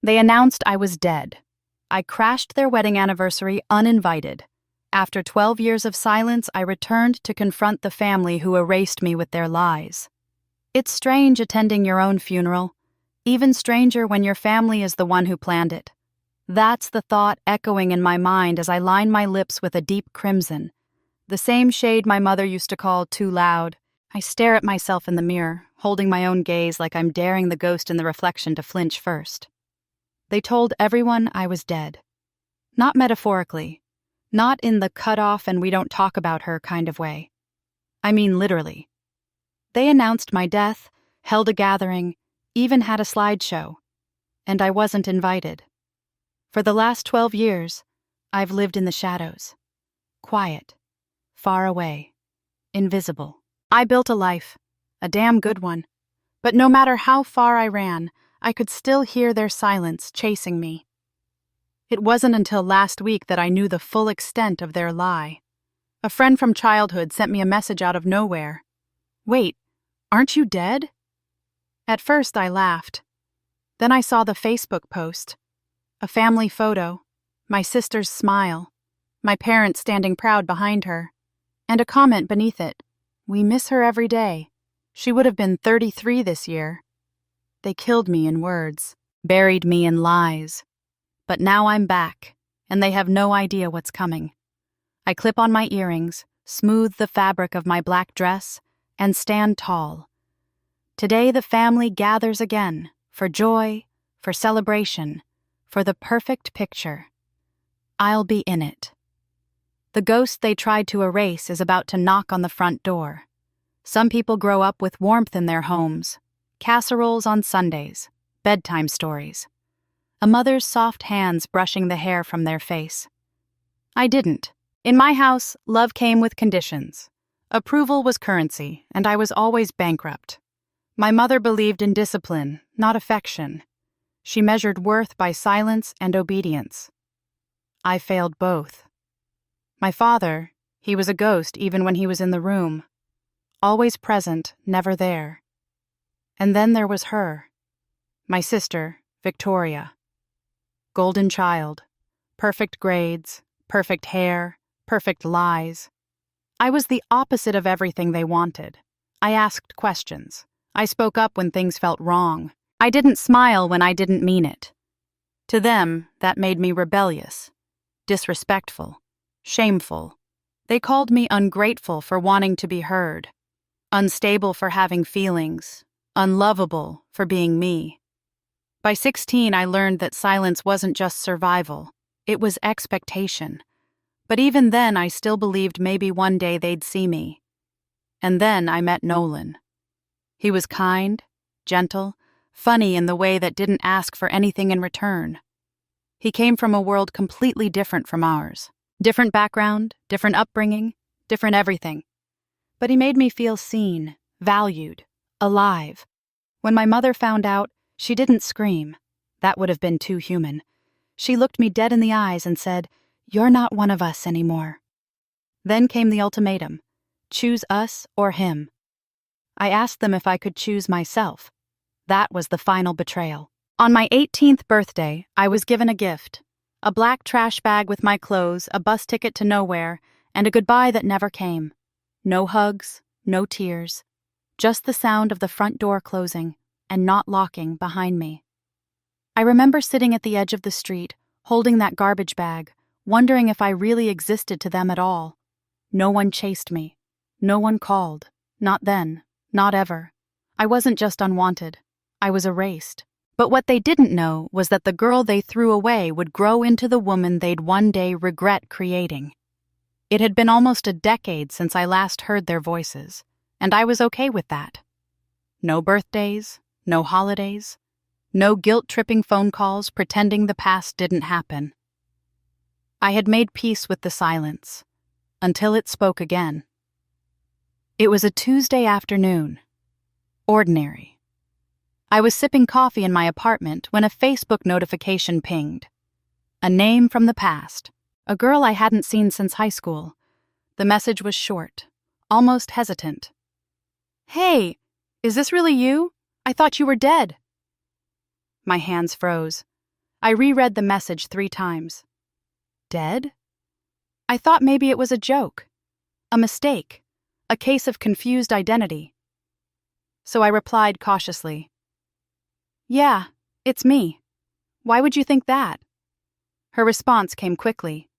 They announced I was dead. I crashed their wedding anniversary uninvited. After 12 years of silence, I returned to confront the family who erased me with their lies. It's strange attending your own funeral, even stranger when your family is the one who planned it. That's the thought echoing in my mind as I line my lips with a deep crimson, the same shade my mother used to call too loud. I stare at myself in the mirror, holding my own gaze like I'm daring the ghost in the reflection to flinch first. They told everyone I was dead. Not metaphorically, not in the cut off and we don't talk about her kind of way. I mean literally. They announced my death, held a gathering, even had a slideshow, and I wasn't invited. For the last 12 years, I've lived in the shadows. Quiet, far away, invisible. I built a life, a damn good one. But no matter how far I ran, I could still hear their silence chasing me. It wasn't until last week that I knew the full extent of their lie. A friend from childhood sent me a message out of nowhere. "Wait, aren't you dead?" At first I laughed. Then I saw the Facebook post. A family photo, my sister's smile, my parents standing proud behind her, and a comment beneath it. "We miss her every day. She would have been 33 this year." They killed me in words, buried me in lies. But now I'm back, and they have no idea what's coming. I clip on my earrings, smooth the fabric of my black dress, and stand tall. Today the family gathers again, for joy, for celebration, for the perfect picture. I'll be in it. The ghost they tried to erase is about to knock on the front door. Some people grow up with warmth in their homes, casseroles on Sundays, bedtime stories. A mother's soft hands brushing the hair from their face. I didn't. In my house, love came with conditions. Approval was currency, and I was always bankrupt. My mother believed in discipline, not affection. She measured worth by silence and obedience. I failed both. My father, he was a ghost even when he was in the room. Always present, never there. And then there was her. My sister, Victoria. Golden child. Perfect grades, perfect hair, perfect lies. I was the opposite of everything they wanted. I asked questions. I spoke up when things felt wrong. I didn't smile when I didn't mean it. To them, that made me rebellious, disrespectful, shameful. They called me ungrateful for wanting to be heard, unstable for having feelings, unlovable for being me. By 16, I learned that silence wasn't just survival, it was expectation. But even then, I still believed maybe one day they'd see me. And then I met Nolan. He was kind, gentle, funny in the way that didn't ask for anything in return. He came from a world completely different from ours. Different background, different upbringing, different everything. But he made me feel seen, valued, alive. When my mother found out, she didn't scream. That would have been too human. She looked me dead in the eyes and said, "You're not one of us anymore." Then came the ultimatum. Choose us or him. I asked them if I could choose myself. That was the final betrayal. On my 18th birthday, I was given a gift. A black trash bag with my clothes, a bus ticket to nowhere, and a goodbye that never came. No hugs, no tears. Just the sound of the front door closing and not locking behind me. I remember sitting at the edge of the street, holding that garbage bag, wondering if I really existed to them at all. No one chased me. No one called. Not then. Not ever. I wasn't just unwanted. I was erased. But what they didn't know was that the girl they threw away would grow into the woman they'd one day regret creating. It had been almost a decade since I last heard their voices, and I was okay with that. No birthdays, no holidays, no guilt-tripping phone calls pretending the past didn't happen. I had made peace with the silence, until it spoke again. It was a Tuesday afternoon. Ordinary. I was sipping coffee in my apartment when a Facebook notification pinged. A name from the past, a girl I hadn't seen since high school. The message was short, almost hesitant. "Hey, is this really you? I thought you were dead." My hands froze. I reread the message 3 times. Dead? I thought maybe it was a joke, a mistake, a case of confused identity. So I replied cautiously, "Yeah, it's me. Why would you think that?" Her response came quickly.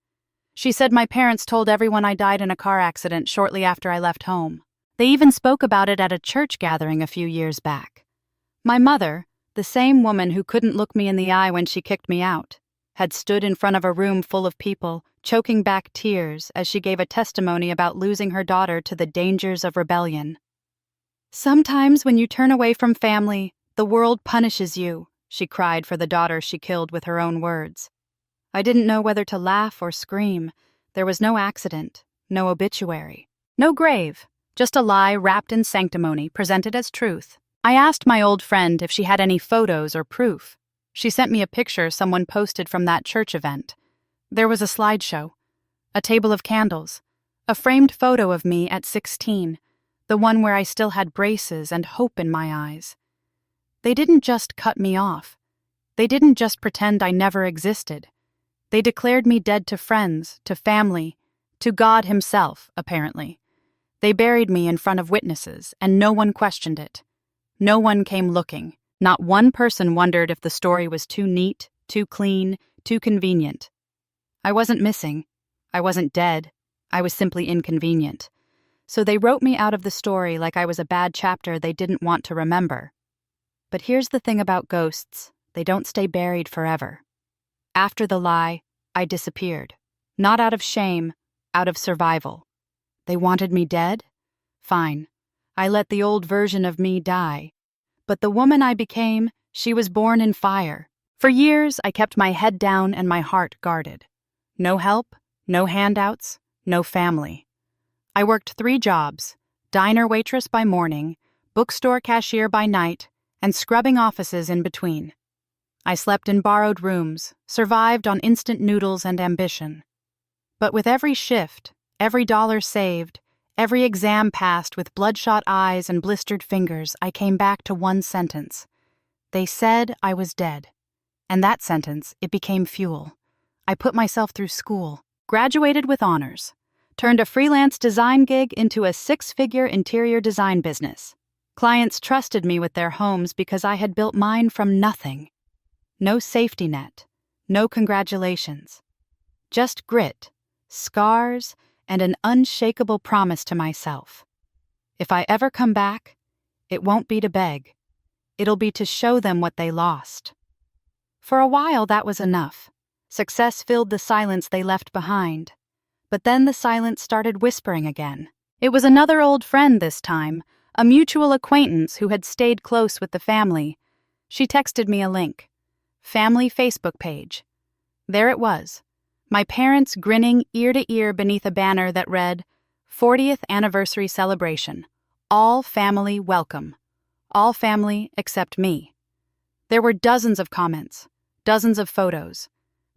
She said my parents told everyone I died in a car accident shortly after I left home. They even spoke about it at a church gathering a few years back. My mother, the same woman who couldn't look me in the eye when she kicked me out, had stood in front of a room full of people, choking back tears as she gave a testimony about losing her daughter to the dangers of rebellion. "Sometimes when you turn away from family, the world punishes you," she cried for the daughter she killed with her own words. I didn't know whether to laugh or scream. There was no accident, no obituary, no grave, just a lie wrapped in sanctimony presented as truth. I asked my old friend if she had any photos or proof. She sent me a picture someone posted from that church event. There was a slideshow, a table of candles, a framed photo of me at 16, the one where I still had braces and hope in my eyes. They didn't just cut me off. They didn't just pretend I never existed. They declared me dead to friends, to family, to God himself, apparently. They buried me in front of witnesses, and no one questioned it. No one came looking. Not one person wondered if the story was too neat, too clean, too convenient. I wasn't missing. I wasn't dead. I was simply inconvenient. So they wrote me out of the story like I was a bad chapter they didn't want to remember. But here's the thing about ghosts. They don't stay buried forever. After the lie, I disappeared. Not out of shame, out of survival. They wanted me dead? Fine. I let the old version of me die. But the woman I became, she was born in fire. For years, I kept my head down and my heart guarded. No help, no handouts, no family. I worked 3 jobs, diner waitress by morning, bookstore cashier by night, and scrubbing offices in between. I slept in borrowed rooms, survived on instant noodles and ambition. But with every shift, every dollar saved, every exam passed with bloodshot eyes and blistered fingers, I came back to one sentence. They said I was dead. And that sentence, it became fuel. I put myself through school, graduated with honors, turned a freelance design gig into a 6-figure interior design business. Clients trusted me with their homes because I had built mine from nothing. No safety net, no congratulations. Just grit, scars, and an unshakable promise to myself. If I ever come back, it won't be to beg. It'll be to show them what they lost. For a while, that was enough. Success filled the silence they left behind. But then the silence started whispering again. It was another old friend this time, a mutual acquaintance who had stayed close with the family. She texted me a link. Family Facebook page. There it was. My parents grinning ear to ear beneath a banner that read, 40th Anniversary Celebration. All family welcome. All family except me. There were dozens of comments, dozens of photos.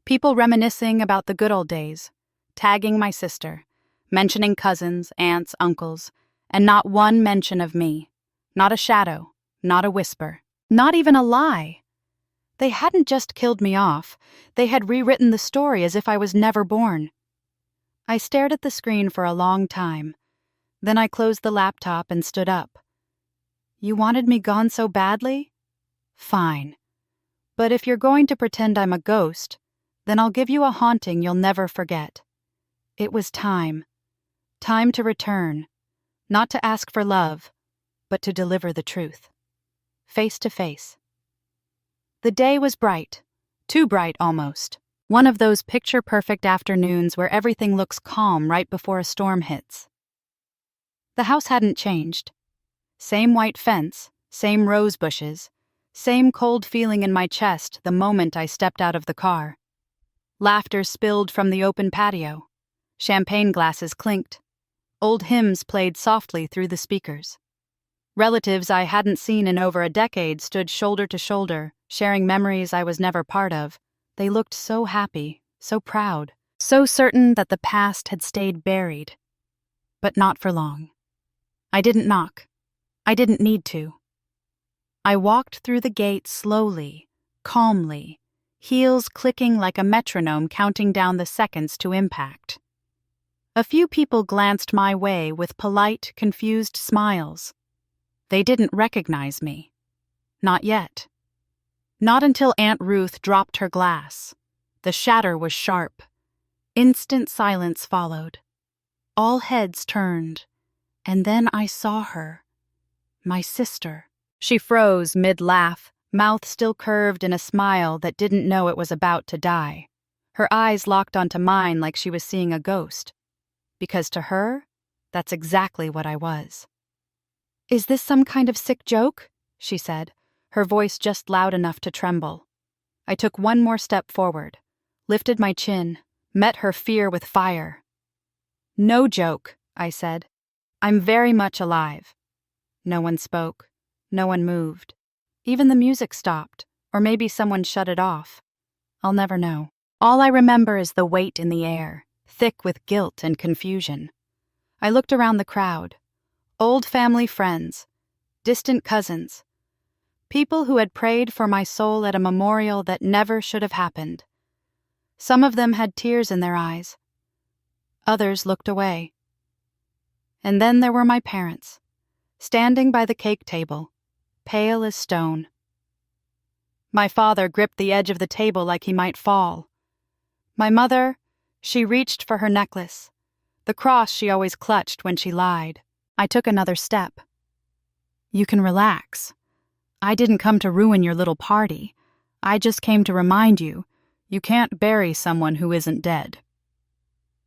People reminiscing about the good old days, tagging my sister, mentioning cousins, aunts, uncles, and not one mention of me. Not a shadow, not a whisper, not even a lie. They hadn't just killed me off, they had rewritten the story as if I was never born. I stared at the screen for a long time. Then I closed the laptop and stood up. You wanted me gone so badly? Fine. But if you're going to pretend I'm a ghost, then I'll give you a haunting you'll never forget. It was time. Time to return. Not to ask for love, but to deliver the truth. Face to face. The day was bright. Too bright, almost. One of those picture-perfect afternoons where everything looks calm right before a storm hits. The house hadn't changed. Same white fence, same rose bushes, same cold feeling in my chest the moment I stepped out of the car. Laughter spilled from the open patio. Champagne glasses clinked. Old hymns played softly through the speakers. Relatives I hadn't seen in over a decade stood shoulder to shoulder, sharing memories I was never part of. They looked so happy, so proud, so certain that the past had stayed buried. But not for long. I didn't knock. I didn't need to. I walked through the gate slowly, calmly, heels clicking like a metronome counting down the seconds to impact. A few people glanced my way with polite, confused smiles. They didn't recognize me. Not yet. Not until Aunt Ruth dropped her glass. The shatter was sharp. Instant silence followed. All heads turned, and then I saw her. My sister. She froze mid-laugh, mouth still curved in a smile that didn't know it was about to die. Her eyes locked onto mine like she was seeing a ghost. Because to her, that's exactly what I was. "Is this some kind of sick joke?" she said, her voice just loud enough to tremble. I took one more step forward, lifted my chin, met her fear with fire. "No joke," I said. "I'm very much alive." No one spoke. No one moved. Even the music stopped, or maybe someone shut it off. I'll never know. All I remember is the weight in the air, thick with guilt and confusion. I looked around the crowd. Old family friends, distant cousins, people who had prayed for my soul at a memorial that never should have happened. Some of them had tears in their eyes. Others looked away. And then there were my parents, standing by the cake table, pale as stone. My father gripped the edge of the table like he might fall. My mother, she reached for her necklace, the cross she always clutched when she lied. I took another step. "You can relax. I didn't come to ruin your little party. I just came to remind you, you can't bury someone who isn't dead."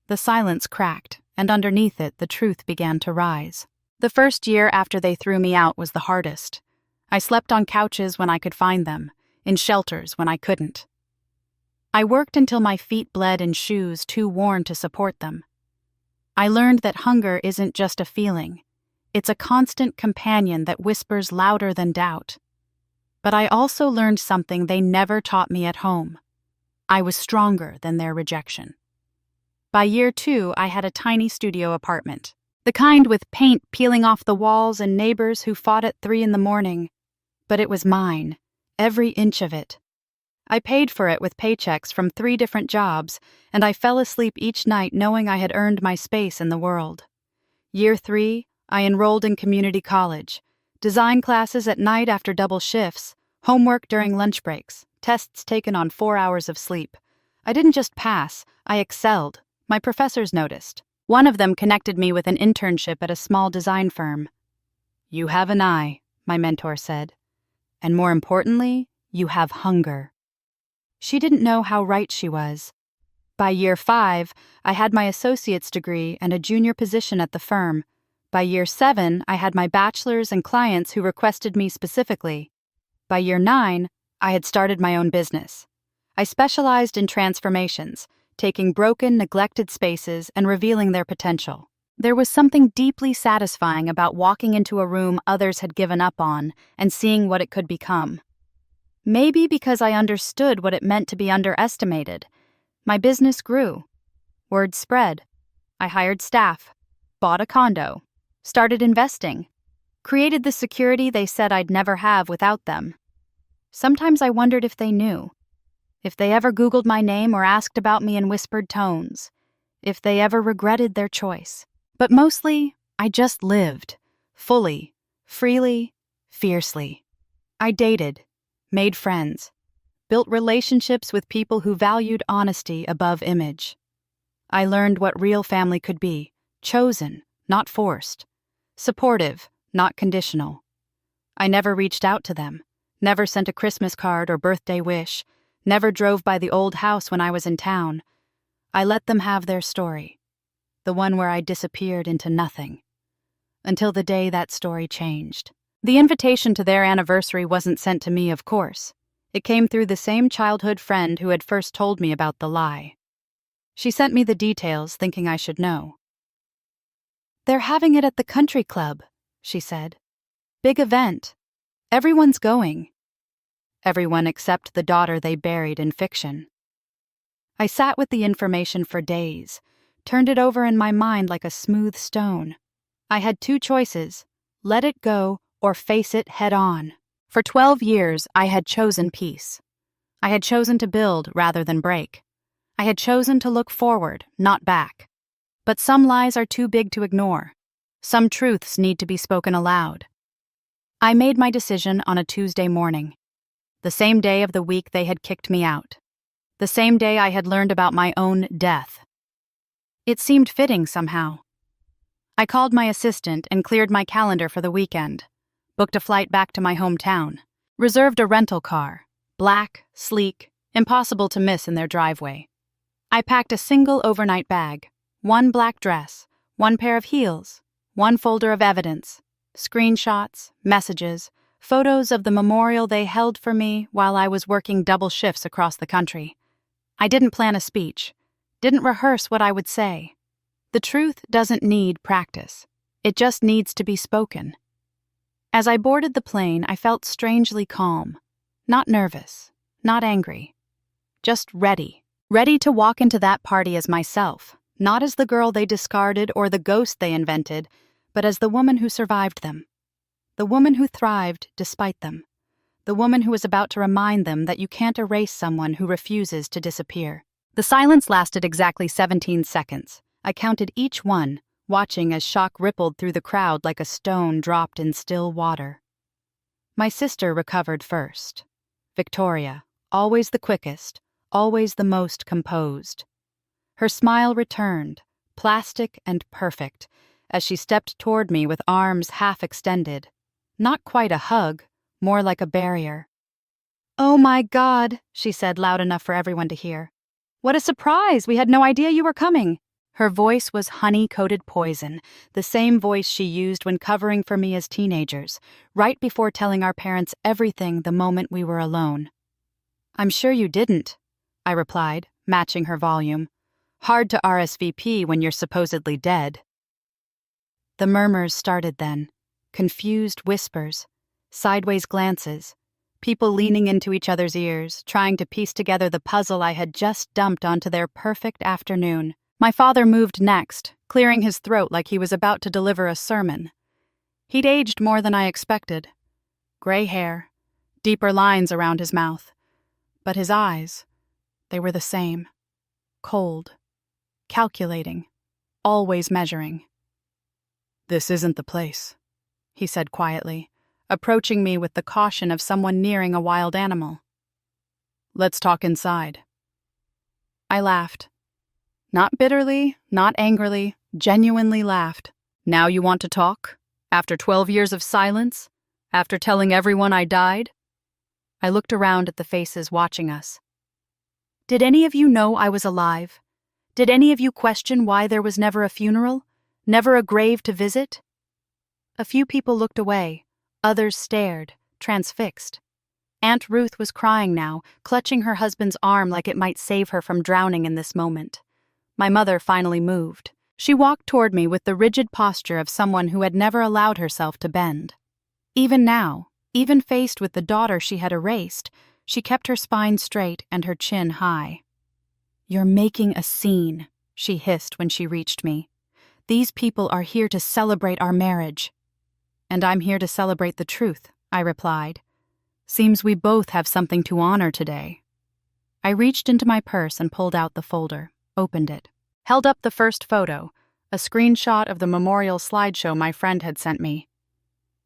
The silence cracked, and underneath it the truth began to rise. The first year after they threw me out was the hardest. I slept on couches when I could find them, in shelters when I couldn't. I worked until my feet bled in shoes too worn to support them. I learned that hunger isn't just a feeling. It's a constant companion that whispers louder than doubt. But I also learned something they never taught me at home. I was stronger than their rejection. By year 2, I had a tiny studio apartment, the kind with paint peeling off the walls and neighbors who fought at 3 a.m. But it was mine, every inch of it. I paid for it with paychecks from 3 different jobs, and I fell asleep each night knowing I had earned my space in the world. Year 3, I enrolled in community college, design classes at night after double shifts, homework during lunch breaks, tests taken on 4 hours of sleep. I didn't just pass, I excelled. My professors noticed. One of them connected me with an internship at a small design firm. "You have an eye," my mentor said. "And more importantly, you have hunger." She didn't know how right she was. By year 5, I had my associate's degree and a junior position at the firm. By year 7, I had my bachelor's and clients who requested me specifically. By year 9, I had started my own business. I specialized in transformations, taking broken, neglected spaces and revealing their potential. There was something deeply satisfying about walking into a room others had given up on and seeing what it could become. Maybe because I understood what it meant to be underestimated. My business grew. Word spread. I hired staff, bought a condo, started investing, created the security they said I'd never have without them. Sometimes I wondered if they knew. If they ever Googled my name or asked about me in whispered tones. If they ever regretted their choice. But mostly, I just lived. Fully, freely, fiercely. I dated, made friends, built relationships with people who valued honesty above image. I learned what real family could be, chosen, not forced, supportive, not conditional. I never reached out to them, never sent a Christmas card or birthday wish, never drove by the old house when I was in town. I let them have their story, the one where I disappeared into nothing, until the day that story changed. The invitation to their anniversary wasn't sent to me, of course. It came through the same childhood friend who had first told me about the lie. She sent me the details, thinking I should know. "They're having it at the country club," she said. "Big event. Everyone's going." Everyone except the daughter they buried in fiction. I sat with the information for days, turned it over in my mind like a smooth stone. I had 2 choices: let it go or face it head on. For 12 years, I had chosen peace. I had chosen to build rather than break. I had chosen to look forward, not back. But some lies are too big to ignore. Some truths need to be spoken aloud. I made my decision on a Tuesday morning, the same day of the week they had kicked me out, the same day I had learned about my own death. It seemed fitting somehow. I called my assistant and cleared my calendar for the weekend, booked a flight back to my hometown, reserved a rental car, black, sleek, impossible to miss in their driveway. I packed a single overnight bag, one black dress, one pair of heels, one folder of evidence, screenshots, messages, photos of the memorial they held for me while I was working double shifts across the country. I didn't plan a speech, didn't rehearse what I would say. The truth doesn't need practice. It just needs to be spoken. As I boarded the plane, I felt strangely calm. Not nervous, not angry. Just ready. Ready to walk into that party as myself, not as the girl they discarded or the ghost they invented, but as the woman who survived them. The woman who thrived despite them. The woman who was about to remind them that you can't erase someone who refuses to disappear. The silence lasted exactly 17 seconds. I counted each one, watching as shock rippled through the crowd like a stone dropped in still water. My sister recovered first. Victoria, always the quickest, always the most composed. Her smile returned, plastic and perfect, as she stepped toward me with arms half extended. Not quite a hug, more like a barrier. "Oh my God," she said loud enough for everyone to hear. "What a surprise! We had no idea you were coming." Her voice was honey-coated poison, the same voice she used when covering for me as teenagers, right before telling our parents everything the moment we were alone. "I'm sure you didn't," I replied, matching her volume. "Hard to RSVP when you're supposedly dead." The murmurs started then, confused whispers, sideways glances, people leaning into each other's ears, trying to piece together the puzzle I had just dumped onto their perfect afternoon. My father moved next, clearing his throat like he was about to deliver a sermon. He'd aged more than I expected. Gray hair, deeper lines around his mouth. But his eyes, they were the same. Cold, calculating, always measuring. "This isn't the place," he said quietly, approaching me with the caution of someone nearing a wild animal. "Let's talk inside." I laughed. Not bitterly, not angrily, genuinely laughed. "Now you want to talk? After 12 years of silence? After telling everyone I died?" I looked around at the faces watching us. Did any of you know I was alive? Did any of you question why there was never a funeral? Never a grave to visit? A few people looked away. Others stared, transfixed. Aunt Ruth was crying now, clutching her husband's arm like it might save her from drowning in this moment. My mother finally moved. She walked toward me with the rigid posture of someone who had never allowed herself to bend. Even now, even faced with the daughter she had erased, she kept her spine straight and her chin high. "You're making a scene," she hissed when she reached me. "These people are here to celebrate our marriage." "And I'm here to celebrate the truth," I replied. "Seems we both have something to honor today." I reached into my purse and pulled out the folder, opened it, held up the first photo, a screenshot of the memorial slideshow my friend had sent me.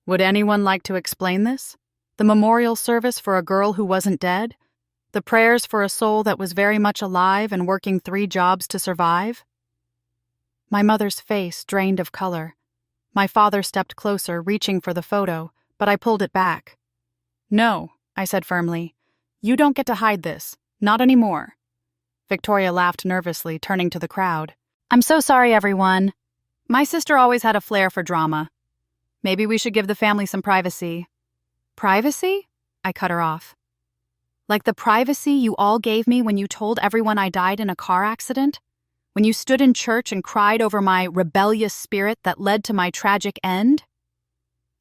"Would anyone like to explain this? The memorial service for a girl who wasn't dead? The prayers for a soul that was very much alive and working 3 jobs to survive?" My mother's face drained of color. My father stepped closer, reaching for the photo, but I pulled it back. "No," I said firmly. "You don't get to hide this. Not anymore." Victoria laughed nervously, turning to the crowd. "I'm so sorry, everyone. My sister always had a flair for drama. Maybe we should give the family some privacy." "Privacy?" I cut her off. "Like the privacy you all gave me when you told everyone I died in a car accident? When you stood in church and cried over my rebellious spirit that led to my tragic end?"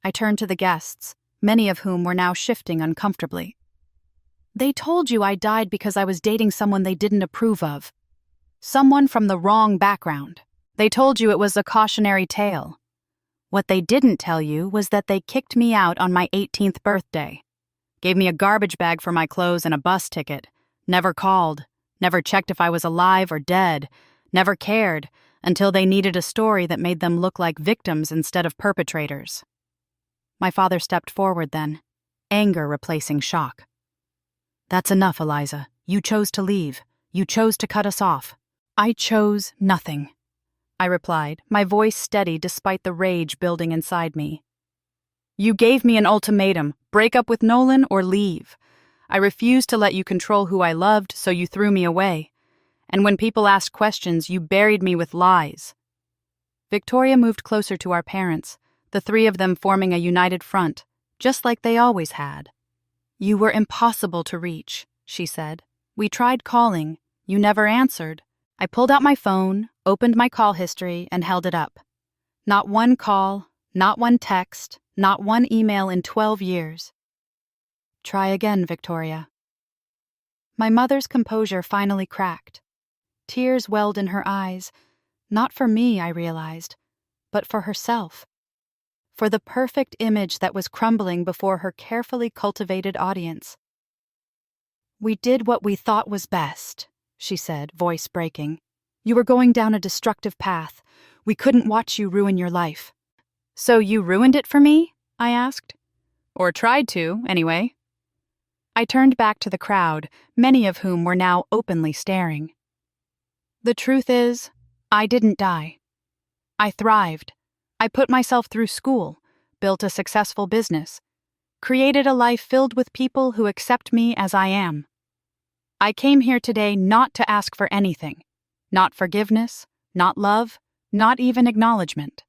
I turned to the guests, many of whom were now shifting uncomfortably. "They told you I died because I was dating someone they didn't approve of. Someone from the wrong background. They told you it was a cautionary tale. What they didn't tell you was that they kicked me out on my 18th birthday. Gave me a garbage bag for my clothes and a bus ticket. Never called. Never checked if I was alive or dead. Never cared until they needed a story that made them look like victims instead of perpetrators. My father stepped forward then, anger replacing shock. That's enough, Eliza. You chose to leave. You chose to cut us off. I chose nothing, I replied, my voice steady despite the rage building inside me. You gave me an ultimatum, break up with Nolan or leave. I refused to let you control who I loved, so you threw me away. And when people asked questions, you buried me with lies. Victoria moved closer to our parents, the three of them forming a united front, just like they always had. You were impossible to reach, she said. We tried calling. You never answered. I pulled out my phone, opened my call history, and held it up. Not one call, not one text, not one email in 12 years. Try again, Victoria. My mother's composure finally cracked. Tears welled in her eyes, not for me, I realized, but for herself. For the perfect image that was crumbling before her carefully cultivated audience. We did what we thought was best, she said, voice breaking. You were going down a destructive path. We couldn't watch you ruin your life. So you ruined it for me? I asked. Or tried to, anyway. I turned back to the crowd, many of whom were now openly staring. The truth is, I didn't die. I thrived. I put myself through school, built a successful business, created a life filled with people who accept me as I am. I came here today not to ask for anything, not forgiveness, not love, not even acknowledgement.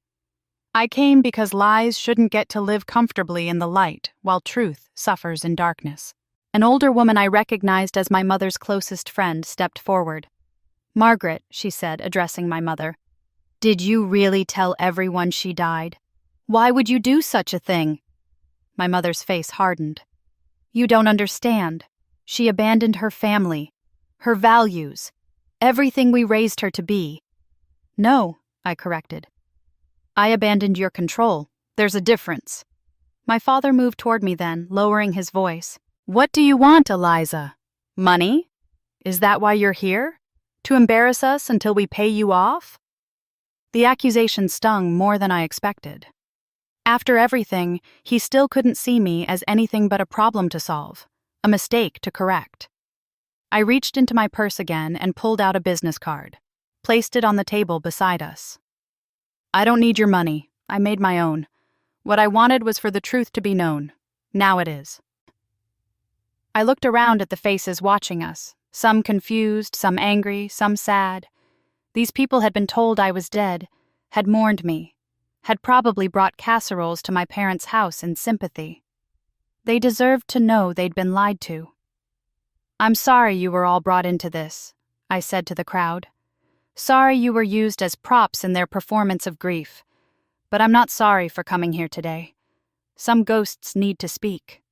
I came because lies shouldn't get to live comfortably in the light while truth suffers in darkness. An older woman I recognized as my mother's closest friend stepped forward. Margaret, she said, addressing my mother, did you really tell everyone she died? Why would you do such a thing? My mother's face hardened. You don't understand. She abandoned her family, her values, everything we raised her to be. No, I corrected. I abandoned your control. There's a difference. My father moved toward me then, lowering his voice. What do you want, Eliza? Money? Is that why you're here? To embarrass us until we pay you off? The accusation stung more than I expected. After everything, he still couldn't see me as anything but a problem to solve, a mistake to correct. I reached into my purse again and pulled out a business card, placed it on the table beside us. I don't need your money. I made my own. What I wanted was for the truth to be known. Now it is. I looked around at the faces watching us, some confused, some angry, some sad. These people had been told I was dead, had mourned me, had probably brought casseroles to my parents' house in sympathy. They deserved to know they'd been lied to. I'm sorry you were all brought into this, I said to the crowd. Sorry you were used as props in their performance of grief. But I'm not sorry for coming here today. Some ghosts need to speak.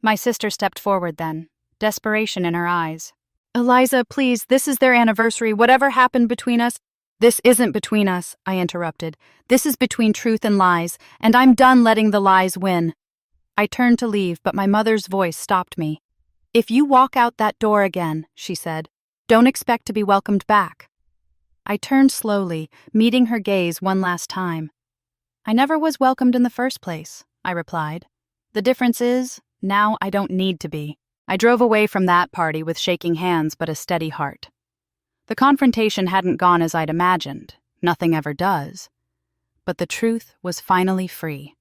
My sister stepped forward then, desperation in her eyes. Eliza, please, this is their anniversary. Whatever happened between us... This isn't between us, I interrupted. This is between truth and lies, and I'm done letting the lies win. I turned to leave, but my mother's voice stopped me. If you walk out that door again, she said, don't expect to be welcomed back. I turned slowly, meeting her gaze one last time. I never was welcomed in the first place, I replied. The difference is, now I don't need to be. I drove away from that party with shaking hands but a steady heart. The confrontation hadn't gone as I'd imagined. Nothing ever does. But the truth was finally free.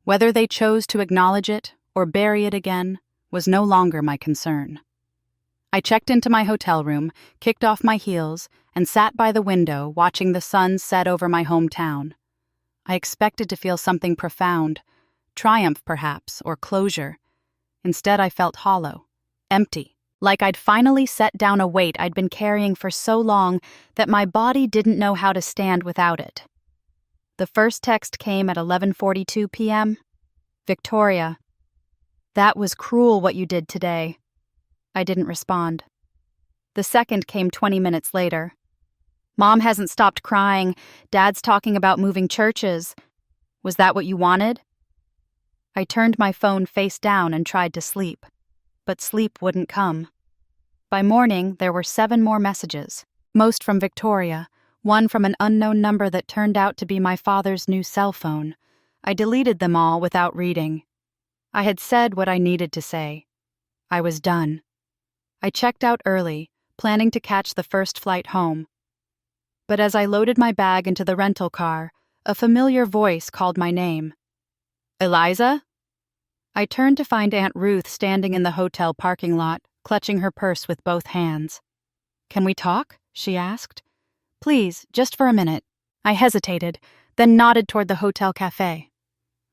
Whether they chose to acknowledge it or bury it again was no longer my concern. I checked into my hotel room, kicked off my heels, and sat by the window watching the sun set over my hometown. I expected to feel something profound, triumph perhaps, or closure. Instead, I felt hollow, empty, like I'd finally set down a weight I'd been carrying for so long that my body didn't know how to stand without it. The first text came at 11:42 p.m. Victoria, that was cruel what you did today. I didn't respond. The second came 20 minutes later. Mom hasn't stopped crying. Dad's talking about moving churches. Was that what you wanted? I turned my phone face down and tried to sleep, but sleep wouldn't come. By morning, there were 7 more messages, most from Victoria, one from an unknown number that turned out to be my father's new cell phone. I deleted them all without reading. I had said what I needed to say. I was done. I checked out early, planning to catch the first flight home. But as I loaded my bag into the rental car, a familiar voice called my name. Eliza? I turned to find Aunt Ruth standing in the hotel parking lot, clutching her purse with both hands. Can we talk? She asked. Please, just for a minute. I hesitated, then nodded toward the hotel cafe.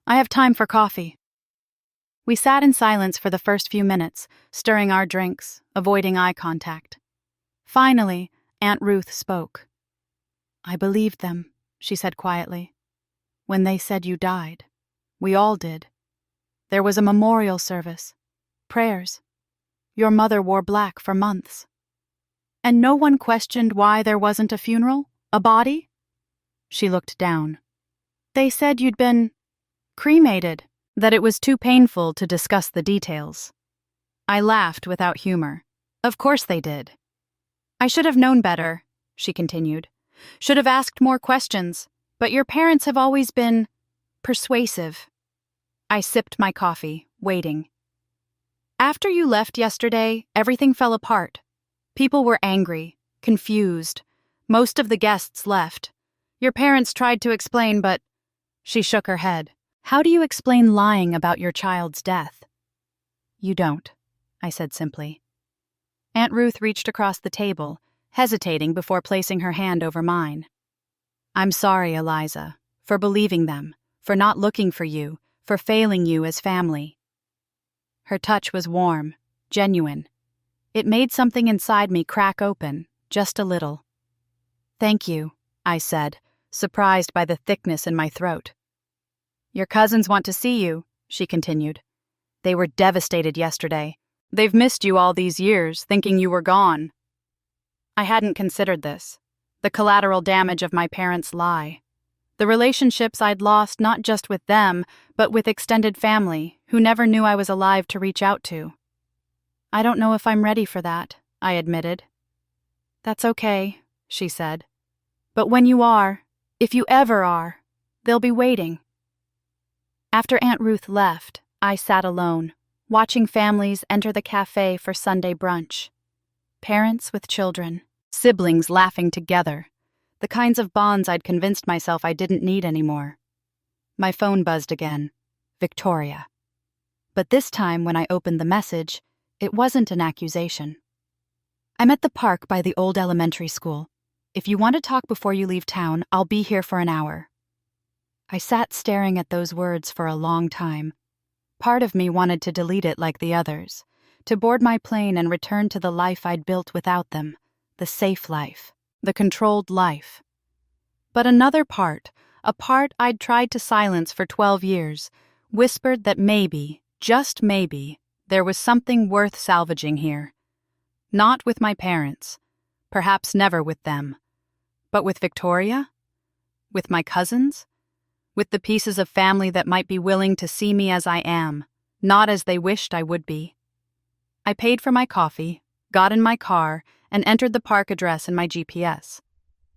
I have time for coffee. We sat in silence for the first few minutes, stirring our drinks, avoiding eye contact. Finally, Aunt Ruth spoke. I believed them, she said quietly. When they said you died. We all did. There was a memorial service. Prayers. Your mother wore black for months. And no one questioned why there wasn't a funeral? A body? She looked down. They said you'd been cremated, that it was too painful to discuss the details. I laughed without humor. Of course they did. I should have known better, she continued. Should have asked more questions, but your parents have always been persuasive. I sipped my coffee, waiting. After you left yesterday, everything fell apart. People were angry, confused. Most of the guests left. Your parents tried to explain, but... She shook her head. How do you explain lying about your child's death? You don't, I said simply. Aunt Ruth reached across the table, hesitating before placing her hand over mine. I'm sorry, Eliza, for believing them, for not looking for you, for failing you as family. Her touch was warm, genuine. It made something inside me crack open, just a little. Thank you, I said, surprised by the thickness in my throat. Your cousins want to see you, she continued. They were devastated yesterday. They've missed you all these years, thinking you were gone. I hadn't considered this. The collateral damage of my parents' lie. The relationships I'd lost not just with them, but with extended family, who never knew I was alive to reach out to. I don't know if I'm ready for that, I admitted. That's okay, she said. But when you are, if you ever are, they'll be waiting. After Aunt Ruth left, I sat alone, watching families enter the cafe for Sunday brunch. Parents with children, siblings laughing together, the kinds of bonds I'd convinced myself I didn't need anymore. My phone buzzed again. Victoria. But this time when I opened the message, it wasn't an accusation. I'm at the park by the old elementary school. If you want to talk before you leave town, I'll be here for an hour. I sat staring at those words for a long time. Part of me wanted to delete it like the others, to board my plane and return to the life I'd built without them, the safe life, the controlled life. But another part, a part I'd tried to silence for 12 years, whispered that maybe, just maybe, there was something worth salvaging here. Not with my parents, perhaps never with them, but with Victoria? With my cousins? With the pieces of family that might be willing to see me as I am, not as they wished I would be. I paid for my coffee, got in my car, and entered the park address in my GPS.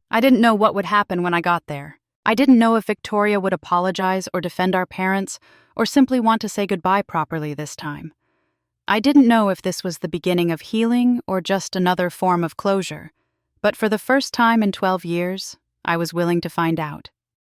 I didn't know what would happen when I got there. I didn't know if Victoria would apologize or defend our parents, or simply want to say goodbye properly this time. I didn't know if this was the beginning of healing or just another form of closure, but for the first time in 12 years, I was willing to find out.